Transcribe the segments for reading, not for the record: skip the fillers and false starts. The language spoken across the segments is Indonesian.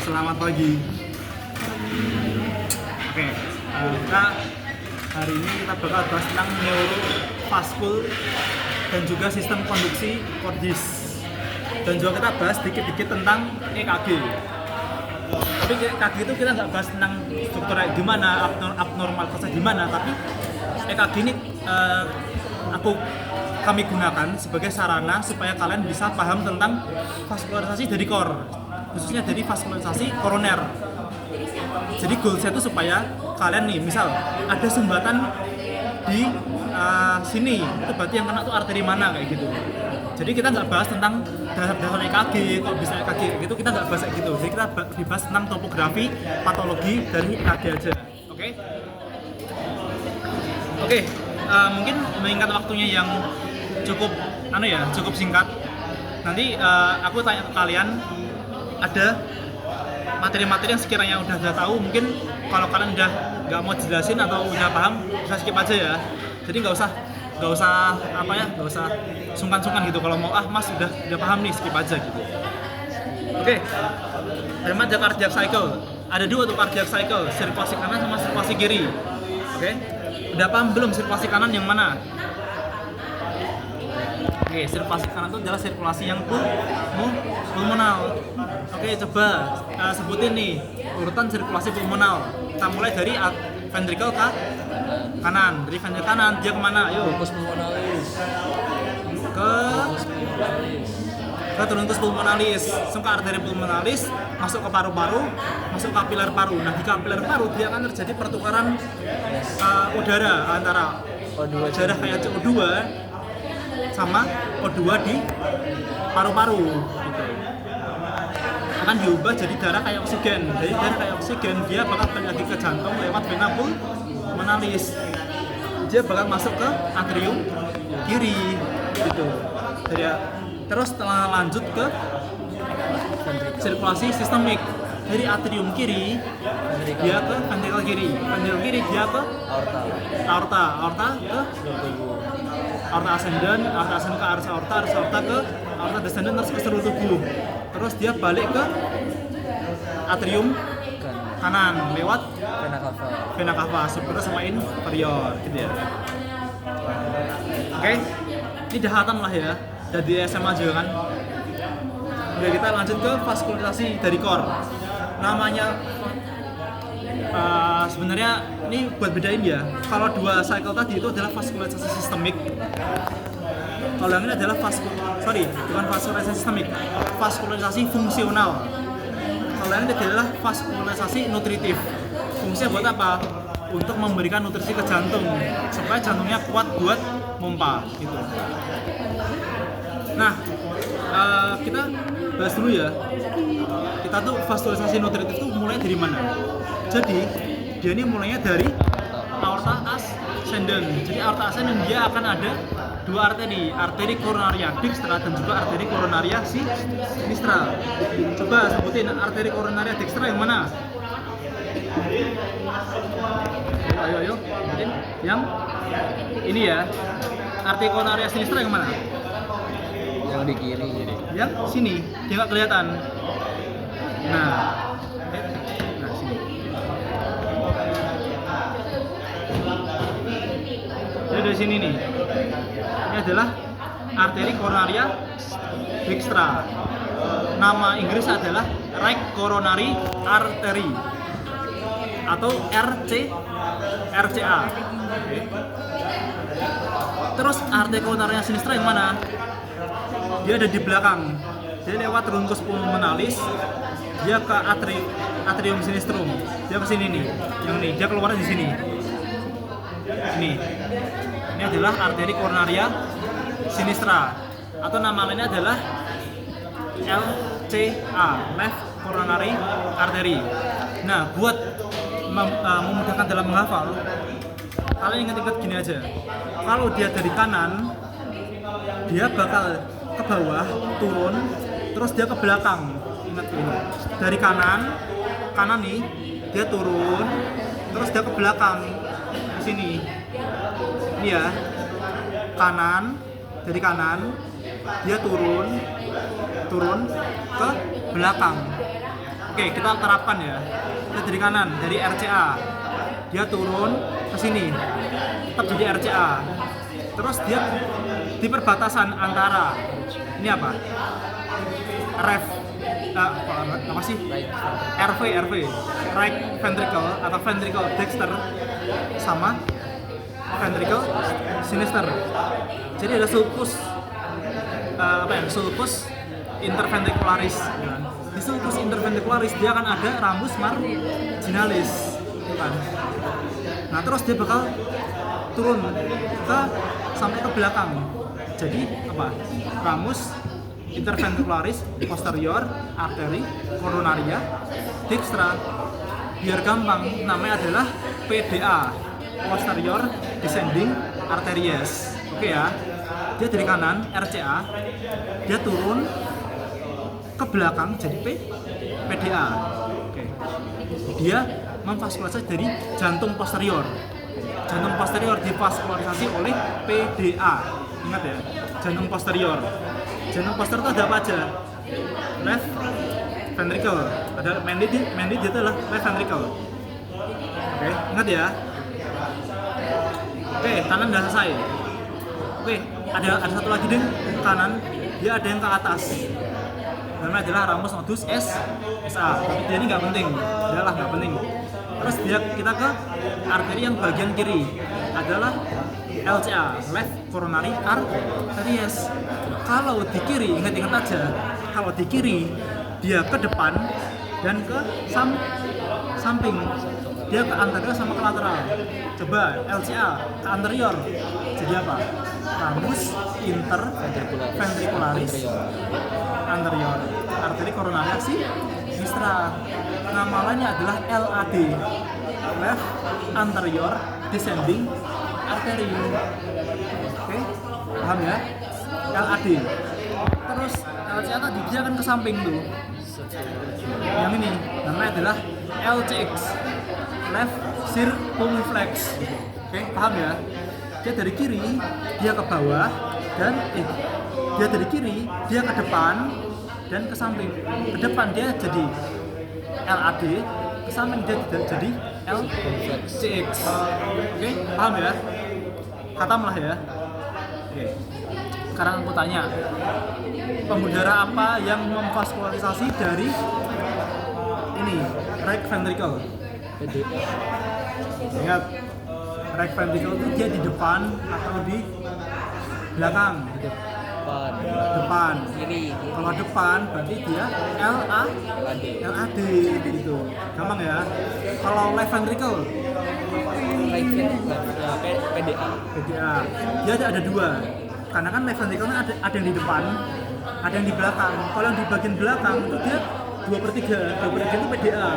Selamat pagi. Oke, kita hari ini kita bakal bahas tentang neurovaskul dan juga sistem konduksi kordis. Dan juga kita bahas dikit-dikit tentang EKG. Tapi EKG itu kita nggak bahas tentang strukturnya gimana, abnormalitasnya gimana, tapi EKG ini kami gunakan sebagai sarana supaya kalian bisa paham tentang vaskularisasi dari core, khususnya dari vaskularisasi koroner. Jadi goalsnya itu supaya kalian nih, misal ada sumbatan di sini, itu berarti yang kena tuh arteri mana kayak gitu. Jadi kita nggak bahas tentang dasar-dasar EKG, kok bisa EKG gitu, kita nggak bahas kayak gitu. Jadi kita dibahas tentang topografi, patologi dari EKG aja. Oke, mungkin mengingat waktunya yang cukup singkat. Nanti aku tanya ke kalian, ada materi-materi yang sekiranya udah tahu, mungkin kalau kalian udah nggak mau jelasin atau udah paham bisa skip aja ya. Jadi nggak usah sungkan-sungkan gitu. Kalau mau mas udah paham nih, skip aja gitu. Oke. Tema ada cardiac cycle. Ada dua tuh cardiac cycle, sirkulasi kanan sama sirkulasi kiri. Oke. Udah paham belum sirkulasi kanan yang mana? Oke, sirkulasi kanan itu adalah sirkulasi yang pulmonal. Oke, coba sebutin nih urutan sirkulasi pulmonal. Kita mulai dari ventricle ke kanan. Dari ventricle kanan dia kemana? Ayo. Truncus pulmonalis. Ke truncus pulmonalis, langsung ke arteri pulmonalis, masuk ke paru-paru, masuk ke kapiler paru. Nah, di kapiler paru dia akan terjadi pertukaran udara antara udara kayak CO2 sama O2 di paru-paru gitu. Akan diubah jadi darah kayak oksigen. Dari darah kayak oksigen dia bakal balik lagi ke jantung lewat vena pulmonalis. Dia bakal masuk ke atrium kiri gitu. Terus setelah lanjut ke sirkulasi sistemik. Dari atrium kiri dia ke ventricle kiri. Ventricle kiri dia ke aorta ke aorta ascendant ke aorta ke aorta descendant, terus ke seluruh tubuh. Terus dia balik ke atrium kanan lewat vena cava superior sama inferior gitu ya. Oke. Ini udah hatam lah ya. Dari SMA juga kan. Oke, kita lanjut ke vaskularisasi dari core. Namanya sebenarnya ini buat bedain ya. Kalau dua cycle tadi itu adalah vaskularisasi sistemik. Kalau yang ini adalah bukan vaskularisasi sistemik, vaskularisasi fungsional. Kalau yang ini adalah vaskularisasi nutritif. Fungsinya buat apa? Untuk memberikan nutrisi ke jantung supaya jantungnya kuat buat pompa gitu. Nah, kita bahas dulu ya. Kita tuh vaskularisasi nutritif tuh mulai dari mana? Jadi dia ini mulainya dari aorta ascendant. Jadi aorta ascendant dia akan ada dua arteri koronaria dextra dan juga arteri koronaria sinistra. Coba sebutin arteri koronaria dextra yang mana? Ayo, sebutin yang ini ya. Arteri koronaria sinistra yang mana? Yang di kiri. Yang sini, dia nggak kelihatan. Nah, sini. Jadi dari sini nih. Ini adalah arteri koronaria dextra. Nama Inggris adalah right coronary artery atau RCA. Oke. Terus arteri koronaria sinistra yang mana? Dia ada di belakang. Dia lewat truncus pulmonalis, dia ke atrium sinistrum. Dia ke sini nih. Yang nih, dia keluar di sini. Ini adalah arteri koronaria sinistra atau nama lainnya adalah LCA, left coronary artery. Nah, buat memudahkan dalam menghafal, kalian ingat-ingat gini aja. Kalau dia dari kanan, dia bakal ke bawah, turun, terus dia ke belakang. Ingat ini. Dari kanan nih, dia turun, terus dia ke belakang. Di sini. Ini ya. Dari kanan dia turun ke belakang. Oke, kita terapkan ya. Kita dari kanan, dari RCA. Dia turun ke sini. Tetap jadi RCA. Terus dia di perbatasan antara ini apa? Ref apa sih? RV right ventricle atau ventricle dexter sama ventricle sinister. Jadi ada sulcus sulcus interventricularis. Di sulcus interventricularis dia akan ada rambus marginalis, kan? Nah terus dia bakal turun sampai ke belakang. Jadi apa? Ramus interventricularis posterior arteri coronaria dextra. Biar gampang, namanya adalah PDA, posterior descending arteries. Oke ya. Dia dari kanan RCA, dia turun ke belakang jadi PDA. Oke. Dia memvaskularisasi dari jantung posterior. Jantung posterior divaskularisasi oleh PDA. Ingat ya, jantung posterior. Jantung posterior itu ada apa aja? Left ventricle. Ada mandate dia adalah left ventricle. Oke, ingat ya. Oke, kanan udah selesai. Oke, ada satu lagi deh kanan. Dia ada yang ke atas. Namanya adalah ramus nodus SA. Tapi dia ini nggak penting. Adalah nggak penting. Terus kita ke arteri yang bagian kiri adalah LCA, left coronary arteries. Kalau di kiri, ingat-ingat aja, kalau di kiri dia ke depan dan ke samping. Dia ke anterior sama ke lateral. Coba LCA ke anterior. Jadi apa? Ramus interventricularis anterior, arteri coronary sinistra. Nama lainnya adalah LAD, left anterior descending artery. Oke, paham ya? LAD. Terus LCA tadi dia akan ke samping tuh. Yang ini namanya adalah LCX, left circumflex. Oke, paham ya? Dia dari kiri, dia ke bawah dan dia dari kiri, dia ke depan dan ke samping. Ke depan dia jadi LAD, ke samping dia jadi LCX. Oke, paham ya? Khatam lah ya. Oke. Sekarang aku tanya, pembuluh apa yang memvaskularisasi dari ini right ventricle? Ingat, right ventricle itu dia di depan atau di belakang? Depan. Kiri. Kalau depan berarti dia LAD gitu. Gampang ya. Kalau left ventricle PDA. Dia ada dua. Karena kan left ventricle ada yang di depan, ada yang di belakang. Kalau yang di bagian belakang itu dia 2/3 itu PDA.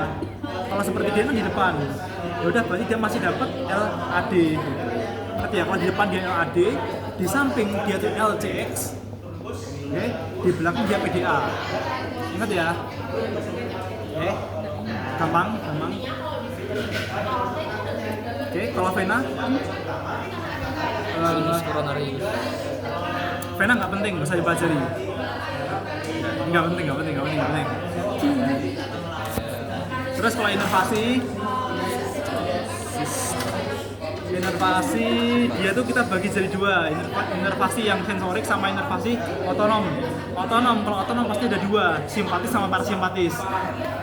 Kalau seperti dia kan di depan. Ya udah berarti dia masih dapat LAD. Berarti ya kalau di depan dia LAD, di samping dia tuh LCX. Oke, di belakang dia PDA. Ingat ya. Oke. Gampang. Oke, kalau vena vena nggak penting, nggak usah dipelajari. Nggak penting. Terus kalau inervasi dia tuh kita bagi jadi dua, inervasi yang sensorik sama inervasi otonom. Kalau otonom pasti ada dua, simpatis sama parasimpatis.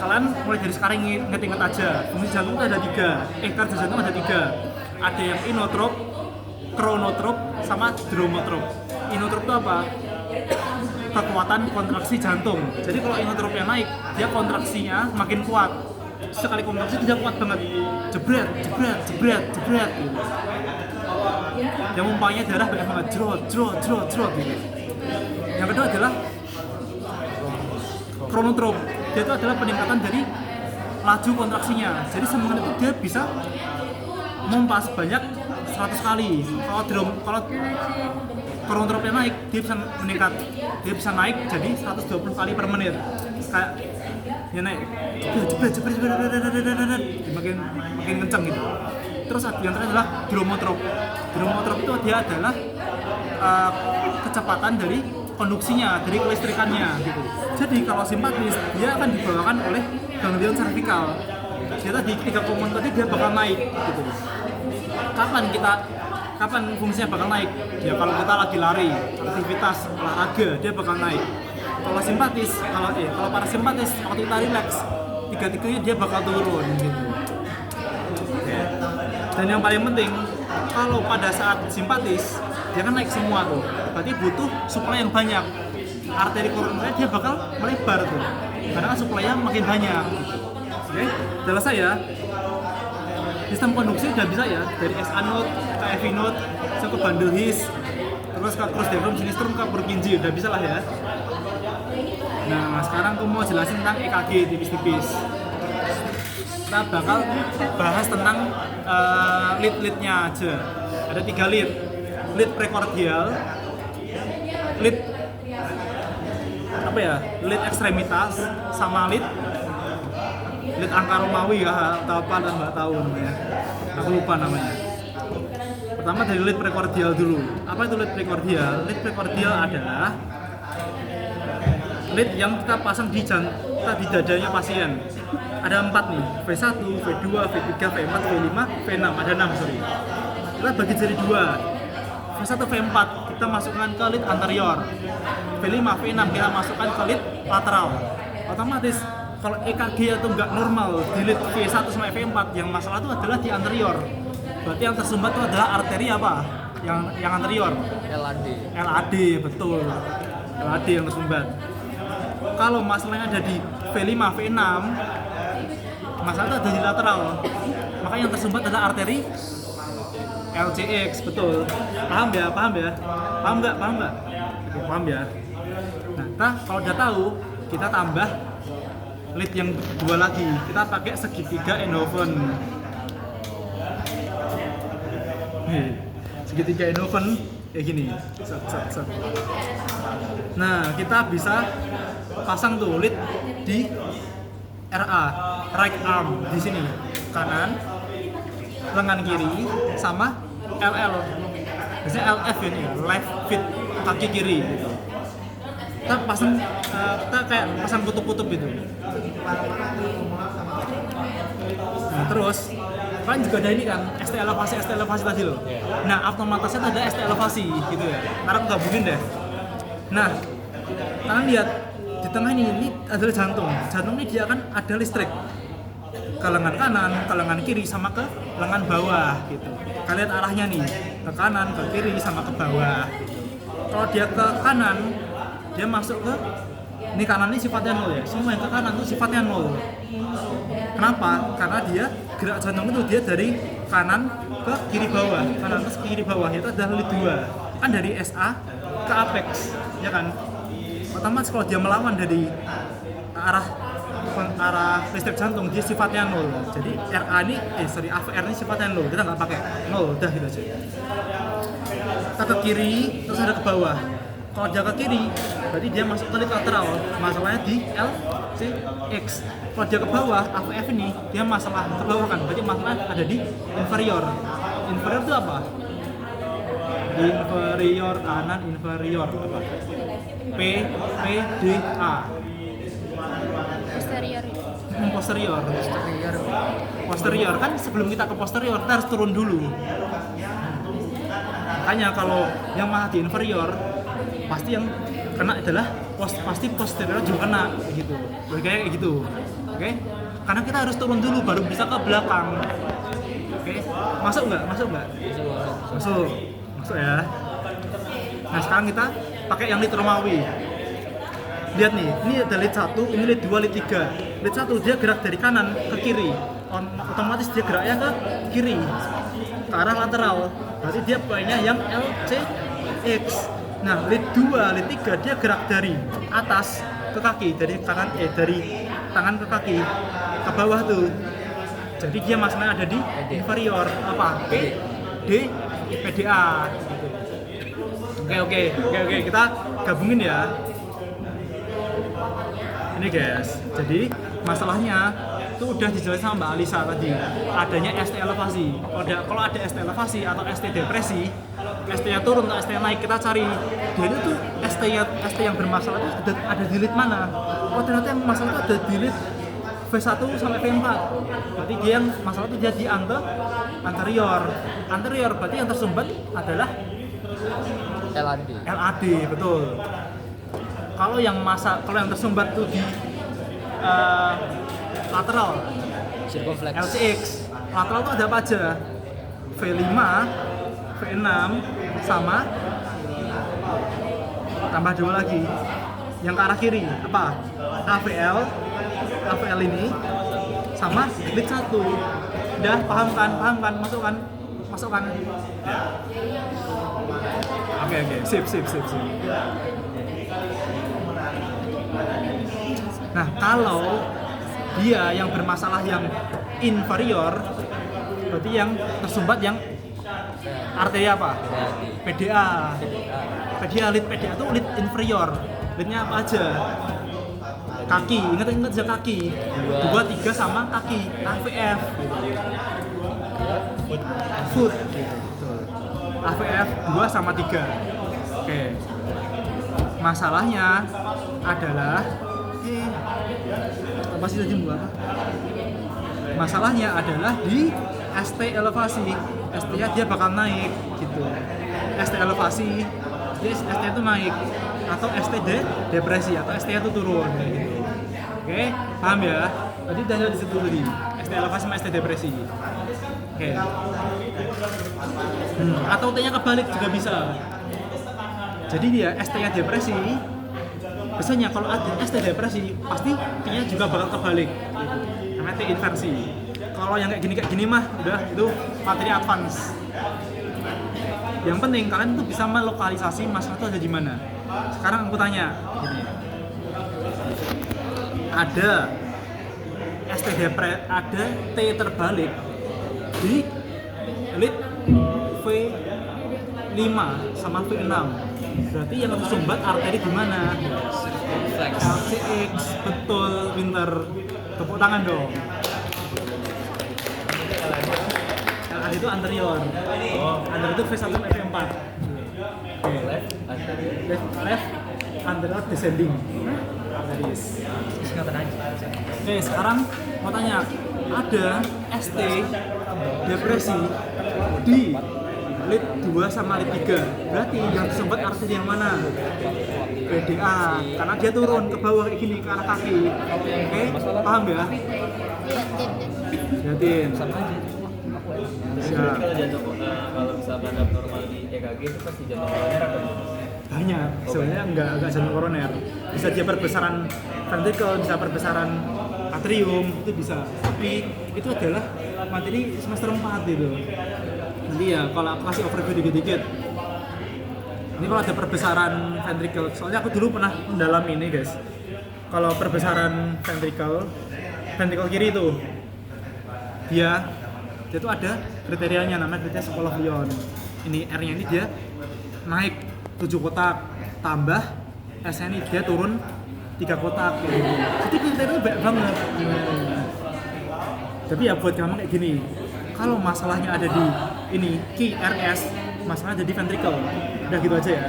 Kalian mulai dari sekarang inget aja, fungsi jantung itu ada tiga, kerja jantung ada tiga. Ada yang inotrop, kronotrop, sama dromotrop. Inotrop itu apa? Kekuatan kontraksi jantung. Jadi kalau inotropnya naik, dia kontraksinya makin kuat. Sekali kontraksi dia kuat banget, jebret gitu. Yang umpamanya darah banyak banget, jrot gitu. Yang kedua adalah kronotrop. Dia itu adalah peningkatan dari laju kontraksinya. Jadi semenit itu dia bisa memompa sebanyak 100 kali. Kalau kronotropnya naik, dia bisa meningkat. Dia bisa naik jadi 120 kali per menit. Kayak dia naik, jebret, makin kencang gitu. Terus yang terakhir adalah dromotrop. Dromotrop itu dia adalah kecepatan dari konduksinya, dari kelistrikannya gitu. Jadi kalau simpatis dia akan dibawakan oleh ganglion cervical. Dia tadi 3 komponen tadi dia bakal naik gitu. Kapan fungsinya bakal naik? Ya kalau kita lagi lari, aktivitas olahraga dia bakal naik. Kalau simpatis, kalau parasimpatis waktu kita relax, 3-3-nya dia bakal turun gitu. Oke. Dan yang paling penting, kalau pada saat simpatis dia kan naik semua tuh, berarti butuh suplai yang banyak. Arteri koronernya dia bakal melebar tuh, karena kan suplainya makin banyak gitu. Oke, jelas saya sistem konduksi udah bisa ya, dari SA node ke FI node, ke bundle His, terus ke cross diaphragm sinistrum ke Purkinje, udah bisa lah ya. Nah, sekarang aku mau jelasin tentang EKG tipis-tipis. Kita bakal bahas tentang lead-leadnya aja. Ada 3 lead. Lead precordial, lead lead ekstremitas, sama lead angka Romawi ya, atau apa dan nggak tahu namanya. Aku lupa namanya. Pertama dari lead precordial dulu. Apa itu lead precordial? Lead precordial adalah lead yang kita pasang di dadanya pasien. Ada 4 nih, V1, V2, V3, V4, V5, V6. Ada 6, sorry. Kita bagi jadi 2. V1, V4 kita masukkan ke lead anterior. V5, V6 kita masukkan ke lead lateral. Otomatis kalau EKG itu nggak normal di lead V1 sampai V4, yang masalah itu adalah di anterior. Berarti yang tersumbat itu adalah arteri apa? Yang anterior. LAD, betul. LAD yang tersumbat. Kalau masalahnya ada di V5, V6, masalah itu ada di lateral. Maka yang tersumbat adalah arteri LCX, betul. Paham ya? Paham nggak? Oke, paham ya? Nah, kalau udah tahu, kita tambah lead yang kedua lagi. Kita pakai segitiga Eindhoven. Segitiga Eindhoven kayak gini. Set. Nah, kita bisa pasang tuh lead di RA, right arm di sini, kanan, lengan kiri, sama LL. Biasanya LF ini, left feet, kaki kiri. Gitu. Kita kayak pasang kutub-kutub gitu. Nah, terus kan juga ada ini kan, ST elevasi tadi loh. Nah, automatisnya ada ST elevasi gitu ya. Ntar aku gabungin deh. Nah, kalian lihat di tengah ini adalah jantung. Jantung ini dia akan ada listrik ke lengan kanan, ke lengan kiri, sama ke lengan bawah gitu. Kalian arahnya nih, ke kanan, ke kiri, sama ke bawah gitu. Kalau dia ke kanan, dia masuk ke ini, kanan ini sifatnya 0 ya. Semua yang ke kanan itu sifatnya 0. Kenapa? Karena dia gerak jantung itu dia dari kanan ke kiri bawah, kanan ke kiri bawah, itu adalah lead 2. Kan dari SA ke apex, ya kan? Otomatis kalau dia melawan dari arah listrik jantung, dia sifatnya 0. Jadi AVR ini sifatnya 0. Kita nggak pakai 0, udah gitu aja. Kita ke kiri, terus ada ke bawah. Kalau dia ke kiri, berarti dia masuk ke lead lateral. Masalahnya di LCX. Kalau dia ke bawah, AVF ini, dia masalah ke bawah kan. Berarti masalah ada di inferior. Inferior itu apa? Inferior, kanan, inferior. Apa? PDA. Posterior kan, sebelum kita ke posterior kita harus turun dulu. Makanya kalau yang malah di inferior, pasti yang kena adalah pasti posterior juga kena gitu. Kayak gitu. Oke? Karena kita harus turun dulu baru bisa ke belakang. Oke? Masuk nggak? Masuk ya. Nah, sekarang kita pakai yang lead Romawi. Lihat nih, ini ada lead 1, ini lead 2, lead 3. Lead 1 dia gerak dari kanan ke kiri. Otomatis dia geraknya ke kiri, ke arah lateral. Berarti dia punya yang LCX. Nah, lead 2, lead 3 dia gerak dari atas ke kaki, dari tangan ke kaki, ke bawah tuh. Jadi dia masalahnya ada di inferior, apa? PDA gitu. Oke, kita gabungin ya. Ini guys, jadi masalahnya itu udah dijelasin sama Mbak Alisa tadi, adanya ST elevasi. Kalau ada ST elevasi atau ST depresi, ST-nya turun atau ST-nya naik, kita cari dia itu tuh ST yang bermasalah itu ada di lead mana. Oh ternyata yang masalah itu ada di lead V1 sampai V4. Berarti dia yang masalah itu dia di anterior. Berarti yang tersumbat adalah LAD, betul. Kalau yang tersumbat tuh di lateral, Circumflex. LCX. Lateral itu ada apa aja? V5, V6, sama tambah 2 lagi. Yang ke arah kiri apa? AVL ini sama lead 1. Udah paham kan? Masuk kan? Ya. Oke, sip. Nah, kalau dia yang bermasalah yang inferior, berarti yang tersumbat yang arteri apa? PDA. Lead PDA itu lead inferior. Leadnya apa aja? Kaki, ingat aja kaki. 2, 3 sama kaki. AVF. Foot. AVF 2 sama 3. Oke. Masalahnya adalah apa sih tadi apa? Masalahnya adalah di ST elevasi. ST-nya dia bakal naik gitu. ST elevasi, dia ST itu naik atau ST depresi atau ST itu turun gitu. Oke, paham ya? Tadi udah di situ tadi. ST elevasi sama ST depresi. Oke. Atau T-nya kebalik juga bisa. Jadi dia ST-nya depresi. Biasanya kalau ada ST depresi pasti T-nya juga bakal kebalik. Namanya T inversi. Kalau yang kayak gini mah udah itu materi advance. Yang penting kalian tuh bisa melokalisasi masalah itu ada di mana. Sekarang aku tanya, gini. Ada ST ada T terbalik di lead V5 sama V6. Berarti yang tersumbat arteri di mana? LCX, betul, pinter. Tepuk tangan dong. LAD itu anterior. Anterior itu V1 sampai V4. Oke. Left anterior descending. Oke, sekarang mau tanya, ada ST depresi di lead 2 sama lead 3. Berarti yang tersumbat arteri yang mana? PDA, karena dia turun ke bawah kayak gini, ke arah kaki. Oke, paham ya? Lihatin. Sama aja. Siap. Kalau misalkan abnormal di EKG itu pasti jantung koroner apa? Banyak, sebenarnya enggak jantung koroner. Bisa dia perbesaran ventricle, bisa perbesaran atrium, itu bisa. Tapi itu adalah materi semester 4 gitu. Nanti ya kalau aku kasih overview dikit-dikit. Ini kalau ada perbesaran ventricle, soalnya aku dulu pernah mendalami ini guys. Kalau perbesaran ventricle kiri itu dia itu ada kriterianya, namanya kriteria sekolah Lyon. Ini R-nya ini dia naik 7 kotak, tambah S-nya ini dia turun 3 kotak gitu. Jadi kriterianya banyak banget. Tapi ya buat kamu kayak gini, kalau masalahnya ada di ini QRS, masalahnya ada di ventricle, udah gitu aja ya.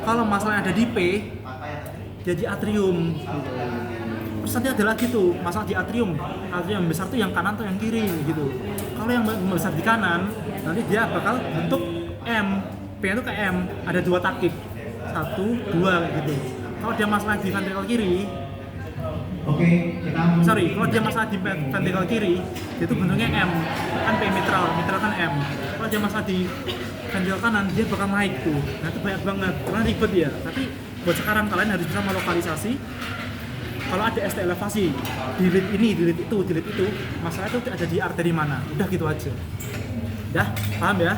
Kalau masalahnya ada di P, jadi atrium. Terus nanti ada lagi tuh masalah di atrium yang besar tuh yang kanan atau yang kiri gitu. Kalau yang besar di kanan, nanti dia bakal bentuk M. P-nya itu kayak M, ada 2 taktik, 1, 2 gitu. Kalau dia masalah di ventricle kiri, kalau dia masalah di ventricle kiri, dia itu bentuknya M, kan P mitral kan M. Kalau dia masalah di ventricle kanan, dia bakal naik tuh. Nah itu banyak banget, karena ribet ya. Tapi buat sekarang kalian harus bisa melokalisasi. Kalau ada ST elevasi di lead ini, di lead itu, masalah itu ada di arteri mana. Udah gitu aja. Udah, paham ya?